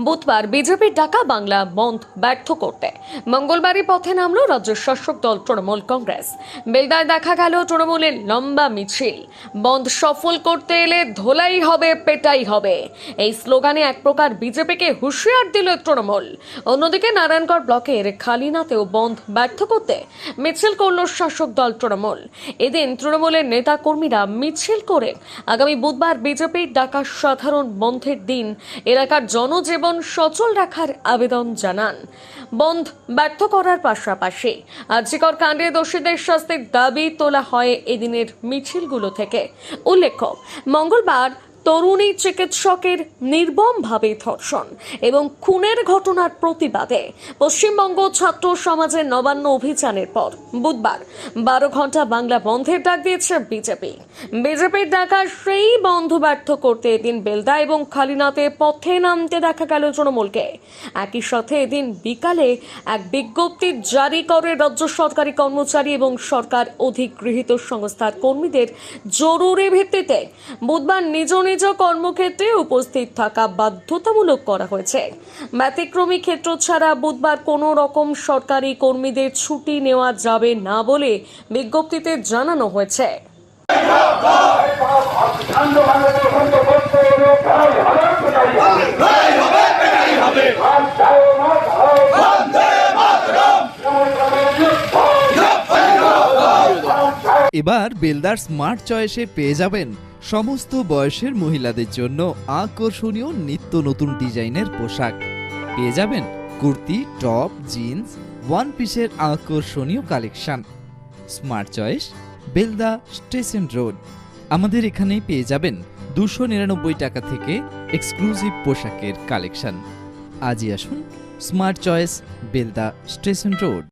বুধবার বিজেপির ডাকা বাংলা বন্ধ ব্যর্থ করতে মঙ্গলবারই পথে নামল রাজ্যের শাসক দল তৃণমূল কংগ্রেস। বেলদায় দেখা গেল তৃণমূলের লম্বা মিছিল। বন্ধ সফল করতে এলে ধোলাই হবে, পেটাই হবে, এই স্লোগানে এক প্রকার বিজেপিকে হুঁশিয়ার দিল তৃণমূল। অন্যদিকে নারায়ণগড় ব্লকের খালিনাতেও বন্ধ ব্যর্থ করতে মিছিল করল শাসক দল তৃণমূল। এদিন তৃণমূলের নেতা কর্মীরা মিছিল করে আগামী বুধবার বিজেপির ডাকা সাধারণ বন্ধের দিন এলাকার জনজীবন সচল রাখার আবেদন জানান। বন্ধ ব্যর্থ করার পাশাপাশি আরজিকর কাণ্ডে দোষীদের শাস্তির দাবি তোলা হয় এদিনের মিছিলগুলো থেকে। উল্লেখ্য, মঙ্গলবার তরুণী চিকিৎসকের নির্মমভাবে ধর্ষণ এবং খুনের ঘটনার প্রতিবাদে পশ্চিমবঙ্গ ছাত্র সমাজের নবান্ন অভিযানের পর বুধবার 12 ঘন্টা বাংলা বন্ধের ডাক দিয়েছে বিজেপি। বিজেপির ডাকা সেই বন্ধ ব্যর্থ করতে এদিন বেলদা এবং খালিনাতে পথে নামতে দেখা গেল তৃণমূলকে। একই সাথে এদিন বিকালে এক বিজ্ঞপ্তি জারি করে রাজ্য সরকারি কর্মচারী এবং সরকার অধিগৃহীত সংস্থার কর্মীদের জরুরি ভিত্তিতে বুধবার নিজ নিজ কর্মক্ষেত্রে উপস্থিত থাকা বাধ্যতামূলক করা হয়েছে। ব্যতিক্রমী ক্ষেত্র ছাড়া বুধবার কোনো রকম সরকারি কর্মীদের ছুটি নেওয়া যাবে না বলে বিজ্ঞপ্তিতে জানানো হয়েছে। এবার বেলদার স্মার্ট চয়েসে পেয়ে যাবেন সমস্ত বয়সের মহিলাদের জন্য আকর্ষণীয় নিত্য নতুন ডিজাইনের পোশাক। পেয়ে যাবেন কুর্তি, টপ, জিন্স, ওয়ান পিসের আকর্ষণীয় collection. Smart choice, Belda station road. আমাদের এখানেই পেয়ে যাবেন 299 টাকা থেকে এক্সক্লুসিভ পোশাকের কালেকশন। আজই আসুন smart choice, Belda station road.